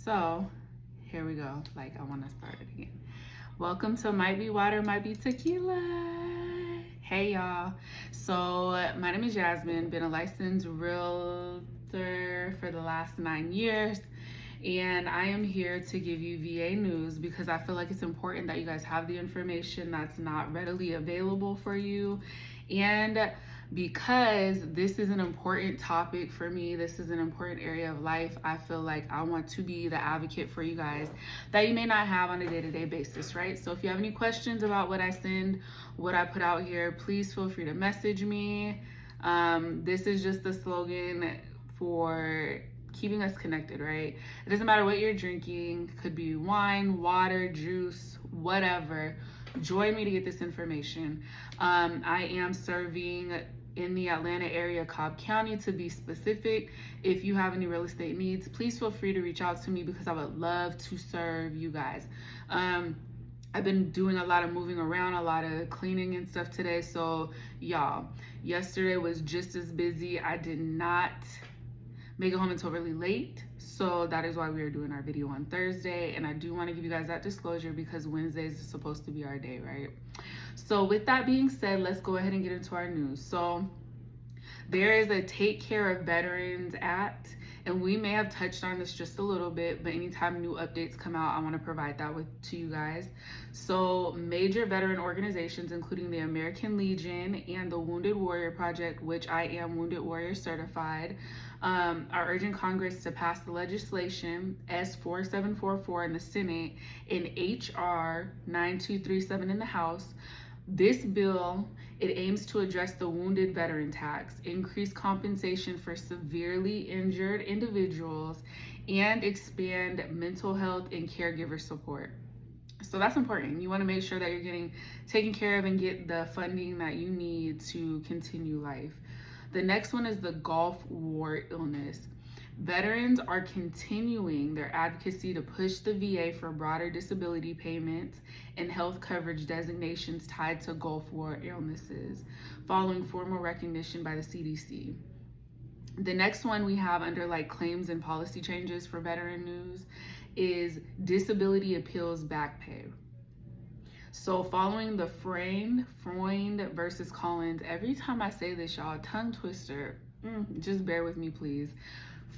So here we go. Like, I want to start it again. Welcome to Might Be Water, Might Be Tequila. Hey y'all. So my name is Jasmine, been a licensed realtor for the last 9 years. And I am here to give you VA news because I feel like it's important that you guys have the information that's not readily available for you. And because this is an important topic for me, this is an important area of life, I feel like I want to be the advocate for you guys that you may not have on a day-to-day basis, right? So if you have any questions about what I send, what I put out here, please feel free to message me. This is just the slogan for keeping us connected, right? It doesn't matter what you're drinking, could be wine, water, juice, whatever. Join me to get this information. I am serving in the Atlanta area, Cobb County to be specific. If you have any real estate needs, please feel free to reach out to me because I would love to serve you guys. I've been doing a lot of moving around, a lot of cleaning and stuff today. So y'all, yesterday was just as busy. I did not make it home until really late. So that is why we are doing our video on Thursday. And I do want to give you guys that disclosure because Wednesdays is supposed to be our day, right? So with that being said, let's go ahead and get into our news. So there is a Take Care of Veterans Act, and we may have touched on this just a little bit, but anytime new updates come out, I want to provide that to you guys. So major veteran organizations, including the American Legion and the Wounded Warrior Project, which I am Wounded Warrior certified, are urging Congress to pass the legislation S4744 in the Senate and HR 9237 in the House. This bill, it aims to address the wounded veteran tax, increase compensation for severely injured individuals, and expand mental health and caregiver support. So that's important. You want to make sure that you're getting taken care of and get the funding that you need to continue life. The next one is the Gulf War illness. Veterans are continuing their advocacy to push the VA for broader disability payments and health coverage designations tied to Gulf War illnesses, following formal recognition by the CDC. The next one we have under like claims and policy changes for veteran news is disability appeals back pay. So following the Freund versus Collins, every time I say this, y'all, tongue twister, just bear with me, please.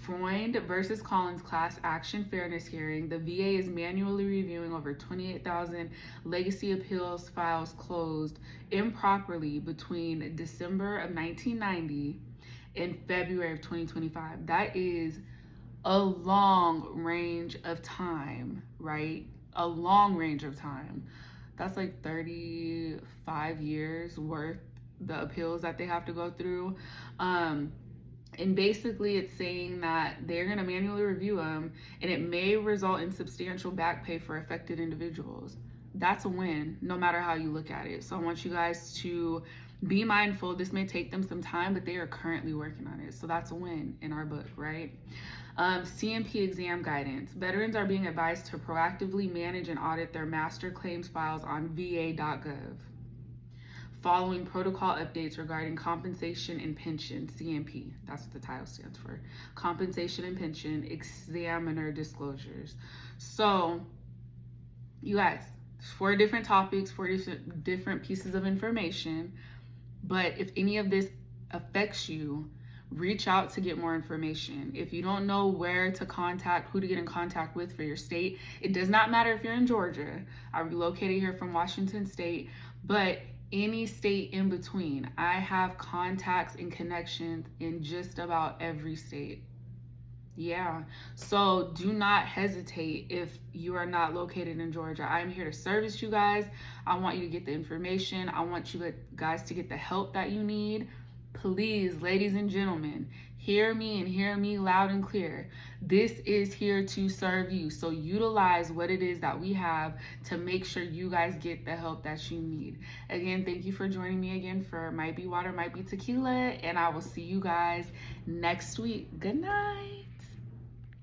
Freund versus Collins class action fairness hearing, the VA is manually reviewing over 28,000 legacy appeals files closed improperly between December of 1990 and February of 2025. That is a long range of time, right? A long range of time. That's like 35 years worth the appeals that they have to go through. And basically it's saying that they're going to manually review them and it may result in substantial back pay for affected individuals. That's a win, no matter how you look at it. So I want you guys to be mindful. This may take them some time, but they are currently working on it. So that's a win in our book, right? CMP exam guidance. Veterans are being advised to proactively manage and audit their master claims files on va.gov. Following protocol updates regarding compensation and pension, CMP, that's what the title stands for, compensation and pension examiner disclosures. So, you guys, 4 different topics, 4 different pieces of information, but if any of this affects you, reach out to get more information. If you don't know where to contact, who to get in contact with for your state, it does not matter if you're in Georgia. I relocated here from Washington State, but any state in between. I have contacts and connections in just about every state. Yeah, so do not hesitate if you are not located in Georgia. I'm here to service you guys. I want you to get the information. I want you guys to get the help that you need. Please, ladies and gentlemen, hear me and hear me loud and clear. This is here to serve you. So utilize what it is that we have to make sure you guys get the help that you need. Again, thank you for joining me again for Might Be Water, Might Be Tequila, and I will see you guys next week. Good night.